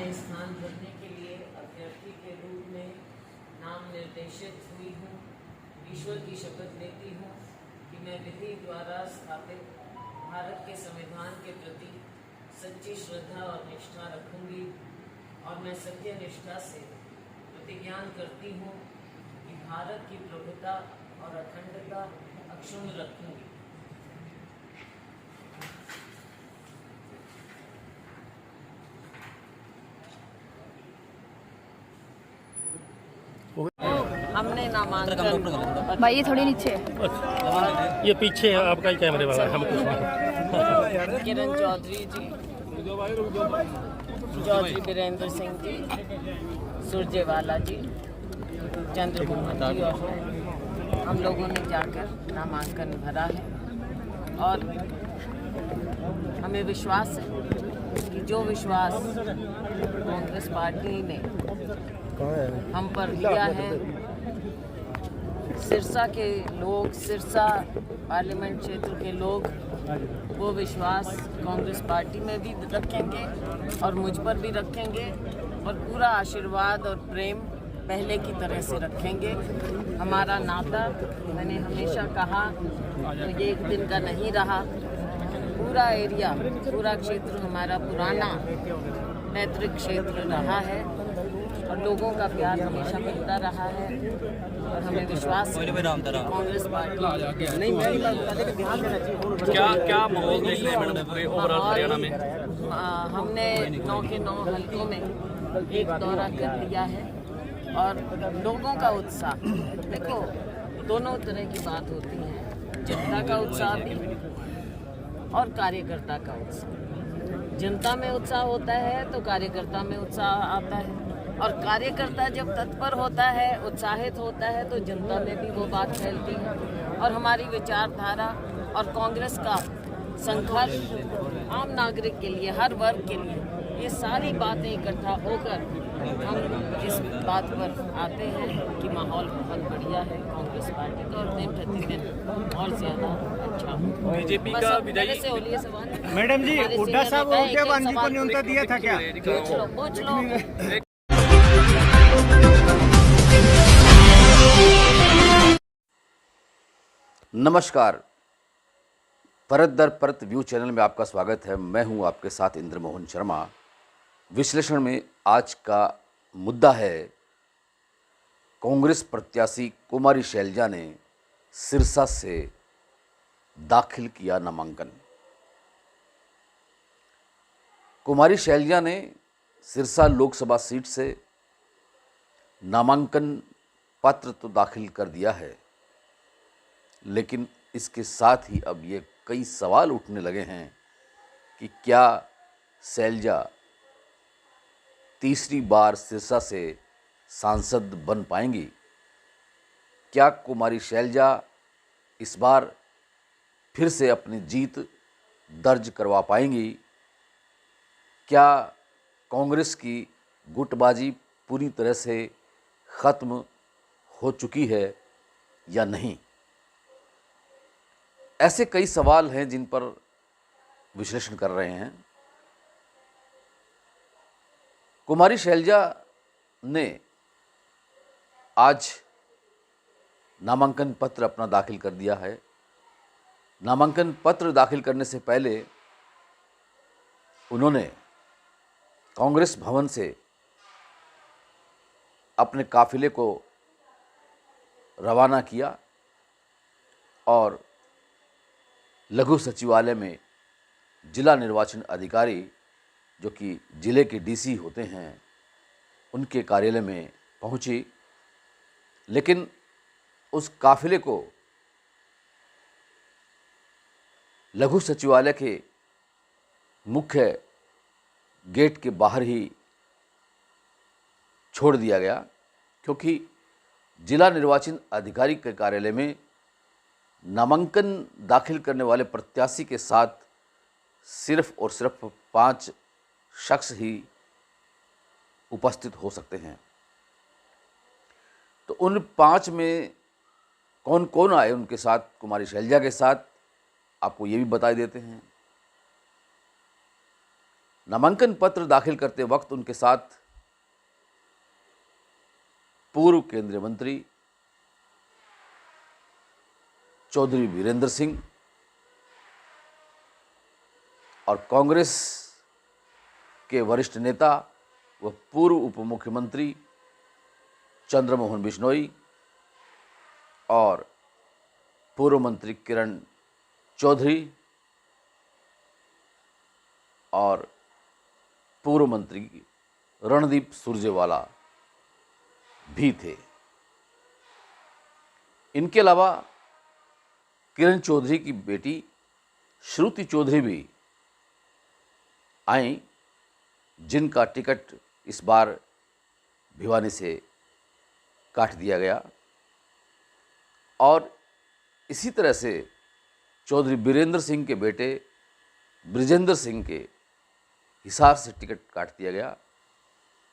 में स्थान भरने के लिए अभ्यर्थी के रूप में नाम निर्देशित हुई हूँ। ईश्वर की शपथ लेती हूँ कि मैं विधि द्वारा स्थापित भारत के संविधान के प्रति सच्ची श्रद्धा और निष्ठा रखूंगी और मैं सत्य निष्ठा से प्रतिज्ञान करती हूँ कि भारत की प्रभुता और अखंडता अक्षुण्ण रखूंगी। हमने नामांकन भाई ये थोड़ी नीचे ये पीछे है आपका ही कैमरे वाला हम कुछ नहीं। किरण चौधरी जी, चौधरी बीरेंद्र सिंह जी, सुरजेवाला जी, चंद्रमोहन जी और हम लोगों ने जाकर नामांकन भरा है और हमें विश्वास है कि जो विश्वास कांग्रेस पार्टी ने हम पर लिया है, सिरसा के लोग, सिरसा पार्लियामेंट क्षेत्र के लोग वो विश्वास कांग्रेस पार्टी में भी रखेंगे और मुझ पर भी रखेंगे और पूरा आशीर्वाद और प्रेम पहले की तरह से रखेंगे। हमारा नाता, मैंने हमेशा कहा, तो ये एक दिन का नहीं रहा। पूरा एरिया, पूरा क्षेत्र हमारा पुराना पैतृक क्षेत्र रहा है और लोगों का प्यार हमेशा मिलता रहा है और हमें विश्वास है कांग्रेस पार्टी क्या माहौल देख रहे हैं मैडम पूरे ओवरऑल हरियाणा में? हमने 9 के 9 हलकों में एक दौरा कर लिया है और लोगों का उत्साह, देखो दोनों तरह की बात होती है, जनता का उत्साह भी और कार्यकर्ता का उत्साह। जनता में उत्साह होता है तो कार्यकर्ता में उत्साह आता है और कार्यकर्ता जब तत्पर होता है, उत्साहित होता है तो जनता में भी वो बात फैलती है और हमारी विचारधारा और कांग्रेस का संघर्ष आम नागरिक के लिए, हर वर्ग के लिए, ये सारी बातें इकट्ठा होकर हम इस बात पर आते हैं कि माहौल बहुत बढ़िया है कांग्रेस पार्टी का और दिन प्रतिदिन और ज्यादा अच्छा हो। बीजेपी का विजयी से होलिए सवाल मैडम जी, हुड्डा साहब और क्या बांजी को न्योता दिया था क्या? पूछ लो। नमस्कार, परत दर परत व्यू चैनल में आपका स्वागत है। मैं हूं आपके साथ इंद्रमोहन शर्मा। विश्लेषण में आज का मुद्दा है कांग्रेस प्रत्याशी कुमारी शैलजा ने सिरसा से दाखिल किया नामांकन। कुमारी शैलजा ने सिरसा लोकसभा सीट से नामांकन पत्र तो दाखिल कर दिया है, लेकिन इसके साथ ही अब ये कई सवाल उठने लगे हैं कि क्या शैलजा तीसरी बार सिरसा से सांसद बन पाएंगी? क्या कुमारी शैलजा इस बार फिर से अपनी जीत दर्ज करवा पाएंगी? क्या कांग्रेस की गुटबाजी पूरी तरह से ख़त्म हो चुकी है या नहीं? ऐसे कई सवाल हैं जिन पर विश्लेषण कर रहे हैं। कुमारी शैलजा ने आज नामांकन पत्र अपना दाखिल कर दिया है। नामांकन पत्र दाखिल करने से पहले उन्होंने कांग्रेस भवन से अपने काफिले को रवाना किया और लघु सचिवालय में जिला निर्वाचन अधिकारी, जो कि जिले के डीसी होते हैं, उनके कार्यालय में पहुंची। लेकिन उस काफिले को लघु सचिवालय के मुख्य गेट के बाहर ही छोड़ दिया गया, क्योंकि जिला निर्वाचन अधिकारी के कार्यालय में नामांकन दाखिल करने वाले प्रत्याशी के साथ सिर्फ और सिर्फ 5 शख्स ही उपस्थित हो सकते हैं। तो उन 5 में कौन कौन आए उनके साथ, कुमारी शैलजा के साथ, आपको ये भी बता देते हैं। नामांकन पत्र दाखिल करते वक्त उनके साथ पूर्व केंद्रीय मंत्री चौधरी वीरेंद्र सिंह और कांग्रेस के वरिष्ठ नेता व पूर्व उप मुख्यमंत्री चंद्रमोहन बिश्नोई और पूर्व मंत्री किरण चौधरी और पूर्व मंत्री रणदीप सुरजेवाला भी थे। इनके अलावा किरण चौधरी की बेटी श्रुति चौधरी भी आई, जिनका टिकट इस बार भिवानी से काट दिया गया। और इसी तरह से चौधरी वीरेंद्र सिंह के बेटे ब्रिजेंद्र सिंह के हिसार से टिकट काट दिया गया,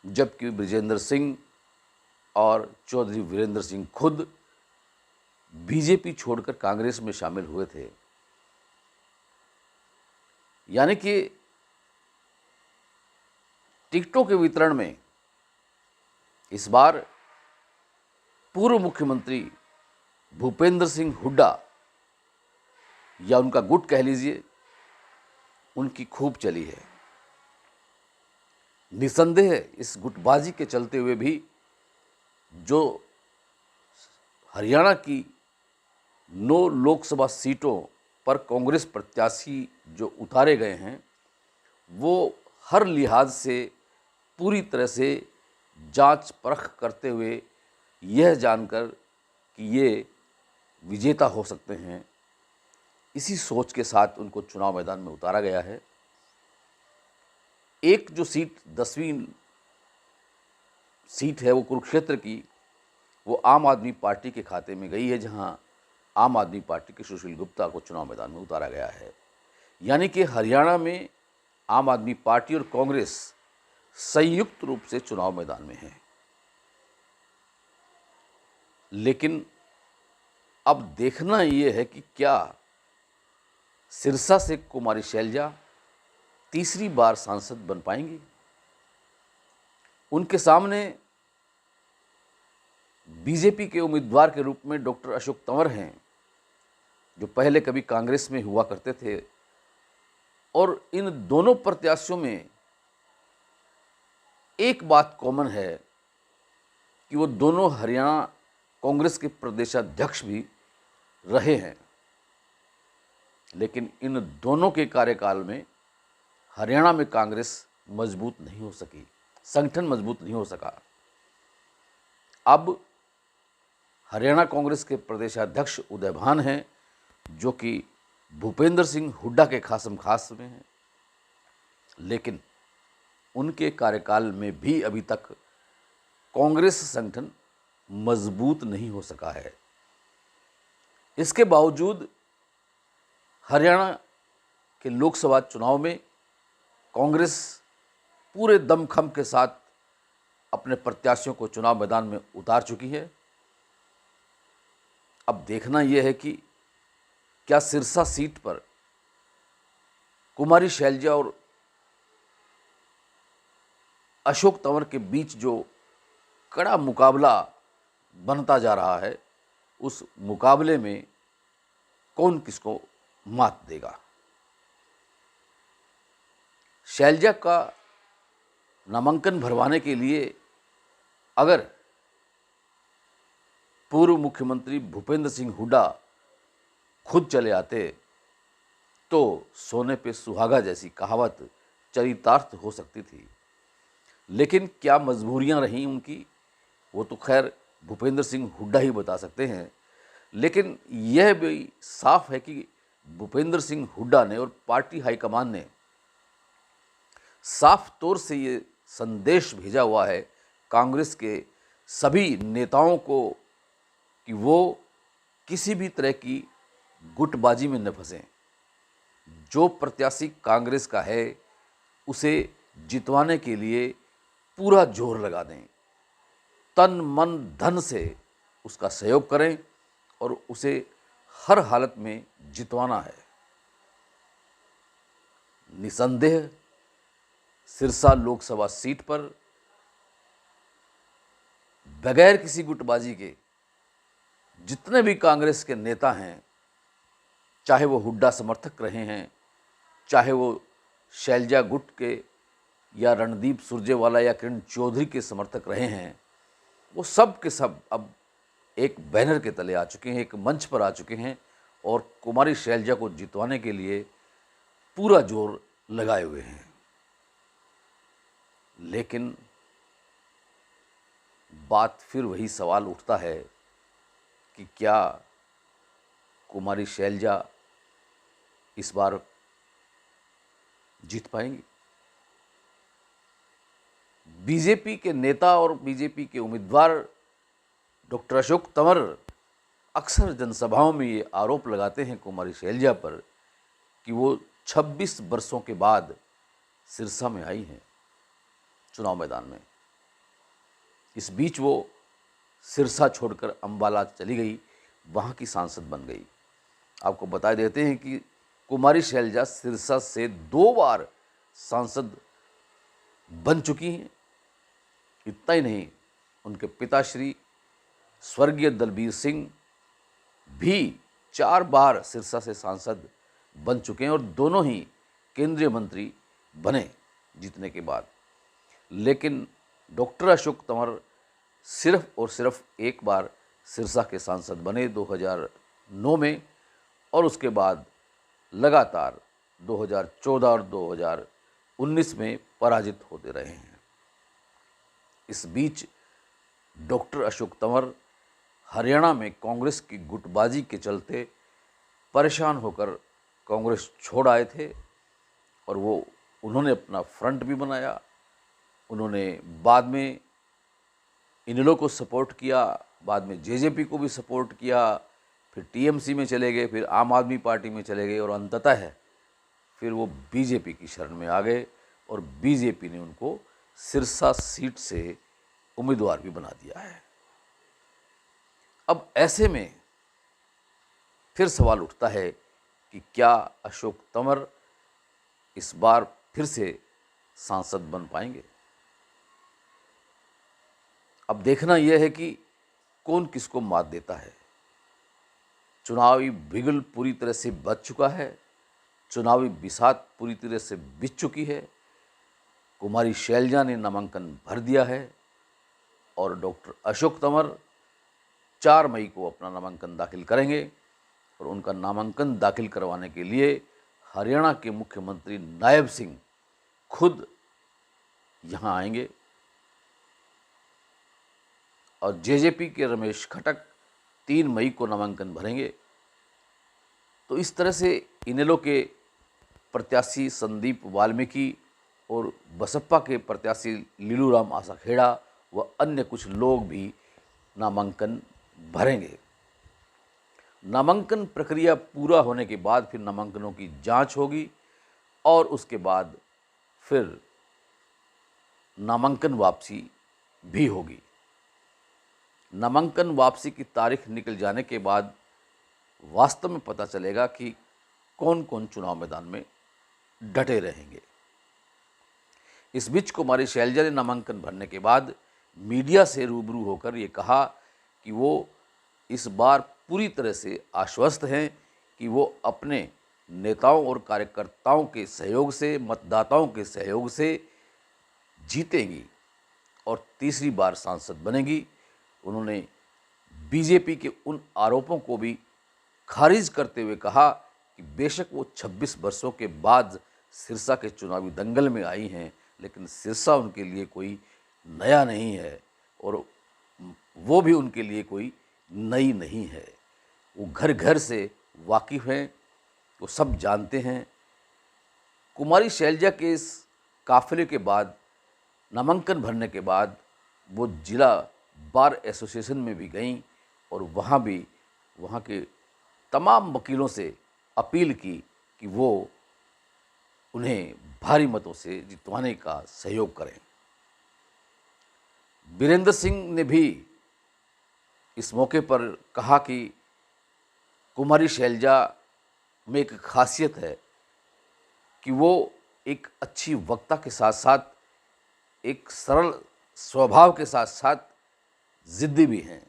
जबकि ब्रिजेंद्र सिंह और चौधरी वीरेंद्र सिंह खुद बीजेपी छोड़कर कांग्रेस में शामिल हुए थे। यानी कि टिकटों के वितरण में इस बार पूर्व मुख्यमंत्री भूपेंद्र सिंह हुड्डा या उनका गुट कह लीजिए, उनकी खूब चली है। निसंदेह इस गुटबाजी के चलते हुए भी जो हरियाणा की 9 लोकसभा सीटों पर कांग्रेस प्रत्याशी जो उतारे गए हैं, वो हर लिहाज से पूरी तरह से जांच परख करते हुए यह जानकर कि ये विजेता हो सकते हैं, इसी सोच के साथ उनको चुनाव मैदान में उतारा गया है। एक जो सीट 10वीं सीट है वो कुरुक्षेत्र की, वो आम आदमी पार्टी के खाते में गई है, जहां आम आदमी पार्टी के सुशील गुप्ता को चुनाव मैदान में उतारा गया है। यानी कि हरियाणा में आम आदमी पार्टी और कांग्रेस संयुक्त रूप से चुनाव मैदान में है। लेकिन अब देखना ये है कि क्या सिरसा से कुमारी शैलजा तीसरी बार सांसद बन पाएंगी। उनके सामने बीजेपी के उम्मीदवार के रूप में डॉक्टर अशोक तंवर हैं, जो पहले कभी कांग्रेस में हुआ करते थे। और इन दोनों प्रत्याशियों में एक बात कॉमन है कि वो दोनों हरियाणा कांग्रेस के प्रदेशाध्यक्ष भी रहे हैं। लेकिन इन दोनों के कार्यकाल में हरियाणा में कांग्रेस मजबूत नहीं हो सकी, संगठन मजबूत नहीं हो सका। अब हरियाणा कांग्रेस के प्रदेशाध्यक्ष उदय भान हैं, जो कि भूपेंद्र सिंह हुड्डा के खासम खास में हैं। लेकिन उनके कार्यकाल में भी अभी तक कांग्रेस संगठन मजबूत नहीं हो सका है। इसके बावजूद हरियाणा के लोकसभा चुनाव में कांग्रेस पूरे दमखम के साथ अपने प्रत्याशियों को चुनाव मैदान में उतार चुकी है। अब देखना यह है कि क्या सिरसा सीट पर कुमारी शैलजा और अशोक तंवर के बीच जो कड़ा मुकाबला बनता जा रहा है, उस मुकाबले में कौन किसको मात देगा। शैलजा का नामांकन भरवाने के लिए अगर पूर्व मुख्यमंत्री भूपेंद्र सिंह हुड्डा खुद चले आते तो सोने पे सुहागा जैसी कहावत चरितार्थ हो सकती थी। लेकिन क्या मजबूरियां रहीं उनकी, वो तो खैर भूपेंद्र सिंह हुड्डा ही बता सकते हैं। लेकिन यह भी साफ है कि भूपेंद्र सिंह हुड्डा ने और पार्टी हाईकमान ने साफ तौर से ये संदेश भेजा हुआ है कांग्रेस के सभी नेताओं को कि वो किसी भी तरह की गुटबाजी में न फंसें। जो प्रत्याशी कांग्रेस का है उसे जितवाने के लिए पूरा जोर लगा दें, तन मन धन से उसका सहयोग करें और उसे हर हालत में जितवाना है। निसंदेह सिरसा लोकसभा सीट पर बगैर किसी गुटबाजी के जितने भी कांग्रेस के नेता हैं, चाहे वो हुड्डा समर्थक रहे हैं, चाहे वो शैलजा गुट के या रणदीप सुरजेवाला या किरण चौधरी के समर्थक रहे हैं, वो सब के सब अब एक बैनर के तले आ चुके हैं, एक मंच पर आ चुके हैं और कुमारी शैलजा को जितवाने के लिए पूरा जोर लगाए हुए हैं। लेकिन बात फिर वही सवाल उठता है कि क्या कुमारी शैलजा इस बार जीत पाएंगी? बीजेपी के नेता और बीजेपी के उम्मीदवार डॉक्टर अशोक तंवर अक्सर जनसभाओं में ये आरोप लगाते हैं कुमारी शैलजा पर कि वो 26 वर्षों के बाद सिरसा में आई हैं चुनाव मैदान में। इस बीच वो सिरसा छोड़कर अंबाला चली गई, वहाँ की सांसद बन गई। आपको बता देते हैं कि कुमारी शैलजा सिरसा से 2 बार सांसद बन चुकी हैं। इतना ही नहीं, उनके पिताश्री स्वर्गीय दलबीर सिंह भी 4 बार सिरसा से सांसद बन चुके हैं और दोनों ही केंद्रीय मंत्री बने जीतने के बाद। लेकिन डॉक्टर अशोक तंवर सिर्फ और सिर्फ 1 बार सिरसा के सांसद बने 2009 में और उसके बाद लगातार 2014 और 2019 में पराजित होते रहे हैं। इस बीच डॉक्टर अशोक तंवर हरियाणा में कांग्रेस की गुटबाजी के चलते परेशान होकर कांग्रेस छोड़ आए थे और उन्होंने अपना फ्रंट भी बनाया। उन्होंने बाद में इनेलो को सपोर्ट किया, बाद में जेजेपी को भी सपोर्ट किया, फिर टीएमसी में चले गए, फिर आम आदमी पार्टी में चले गए और अंततः फिर वो बीजेपी की शरण में आ गए और बीजेपी ने उनको सिरसा सीट से उम्मीदवार भी बना दिया है। अब ऐसे में फिर सवाल उठता है कि क्या अशोक तंवर इस बार फिर से सांसद बन पाएंगे? अब देखना यह है कि कौन किसको मात देता है। चुनावी बिगुल पूरी तरह से बच चुका है, चुनावी बिसात पूरी तरह से बीत चुकी है। कुमारी शैलजा ने नामांकन भर दिया है और डॉक्टर अशोक तंवर 4 मई को अपना नामांकन दाखिल करेंगे और उनका नामांकन दाखिल करवाने के लिए हरियाणा के मुख्यमंत्री नायब सिंह खुद यहाँ आएंगे और जेजेपी के रमेश खटक 3 मई को नामांकन भरेंगे। तो इस तरह से इनेलो के प्रत्याशी संदीप वाल्मीकि और बसपा के प्रत्याशी लीलूराम आसाखेड़ा व अन्य कुछ लोग भी नामांकन भरेंगे। नामांकन प्रक्रिया पूरा होने के बाद फिर नामांकनों की जांच होगी और उसके बाद फिर नामांकन वापसी भी होगी। नामांकन वापसी की तारीख निकल जाने के बाद वास्तव में पता चलेगा कि कौन कौन चुनाव मैदान में डटे रहेंगे। इस बीच कुमारी शैलजा ने नामांकन भरने के बाद मीडिया से रूबरू होकर ये कहा कि वो इस बार पूरी तरह से आश्वस्त हैं कि वो अपने नेताओं और कार्यकर्ताओं के सहयोग से, मतदाताओं के सहयोग से जीतेंगी और तीसरी बार सांसद बनेगी। उन्होंने बीजेपी के उन आरोपों को भी खारिज करते हुए कहा कि बेशक वो 26 वर्षों के बाद सिरसा के चुनावी दंगल में आई हैं, लेकिन सिरसा उनके लिए कोई नया नहीं है और वो भी उनके लिए कोई नई नहीं है। वो घर घर से वाकिफ़ हैं, वो सब जानते हैं। कुमारी शैलजा के इस काफिले के बाद, नामांकन भरने के बाद वो जिला बार एसोसिएशन में भी गईं और वहाँ के तमाम वकीलों से अपील की कि वो उन्हें भारी मतों से जितवाने का सहयोग करें। वीरेंद्र सिंह ने भी इस मौके पर कहा कि कुमारी शैलजा में एक खासियत है कि वो एक अच्छी वक्ता के साथ साथ एक सरल स्वभाव के साथ साथ ज़िद्दी भी हैं।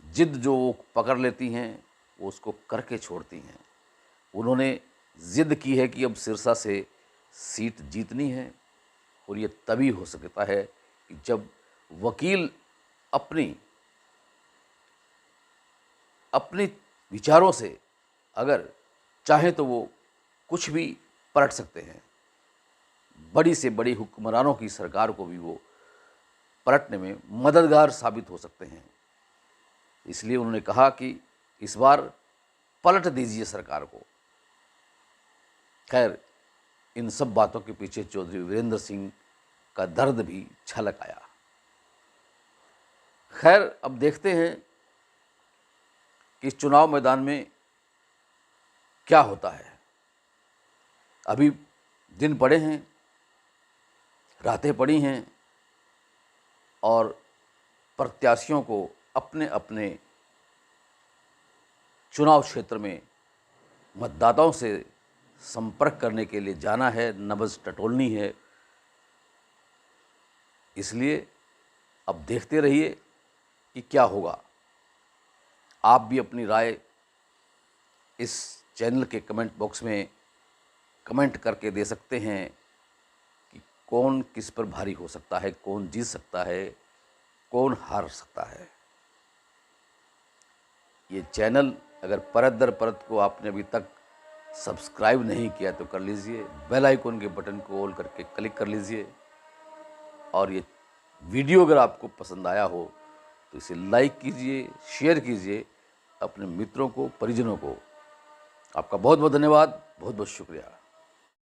जिद जो वो पकड़ लेती हैं वो उसको करके छोड़ती हैं। उन्होंने ज़िद की है कि अब सिरसा से सीट जीतनी है, और ये तभी हो सकता है कि जब वकील अपनी विचारों से अगर चाहें तो वो कुछ भी पलट सकते हैं। बड़ी से बड़ी हुक्मरानों की सरकार को भी वो पलटने में मददगार साबित हो सकते हैं। इसलिए उन्होंने कहा कि इस बार पलट दीजिए सरकार को। खैर, इन सब बातों के पीछे चौधरी वीरेंद्र सिंह का दर्द भी झलक आया। खैर, अब देखते हैं कि इस चुनाव मैदान में क्या होता है। अभी दिन पड़े हैं, रातें पड़ी हैं, और प्रत्याशियों को अपने अपने चुनाव क्षेत्र में मतदाताओं से संपर्क करने के लिए जाना है, नब्ज़ टटोलनी है। इसलिए अब देखते रहिए कि क्या होगा। आप भी अपनी राय इस चैनल के कमेंट बॉक्स में कमेंट करके दे सकते हैं कि कौन किस पर भारी हो सकता है, कौन जीत सकता है, कौन हार सकता है। ये चैनल अगर परत दर परत को आपने अभी तक सब्सक्राइब नहीं किया तो कर लीजिए, बेल आइकन के बटन को ऑल करके क्लिक कर लीजिए, और ये वीडियो अगर आपको पसंद आया हो तो इसे लाइक कीजिए, शेयर कीजिए अपने मित्रों को, परिजनों को। आपका बहुत बहुत धन्यवाद, बहुत बहुत शुक्रिया।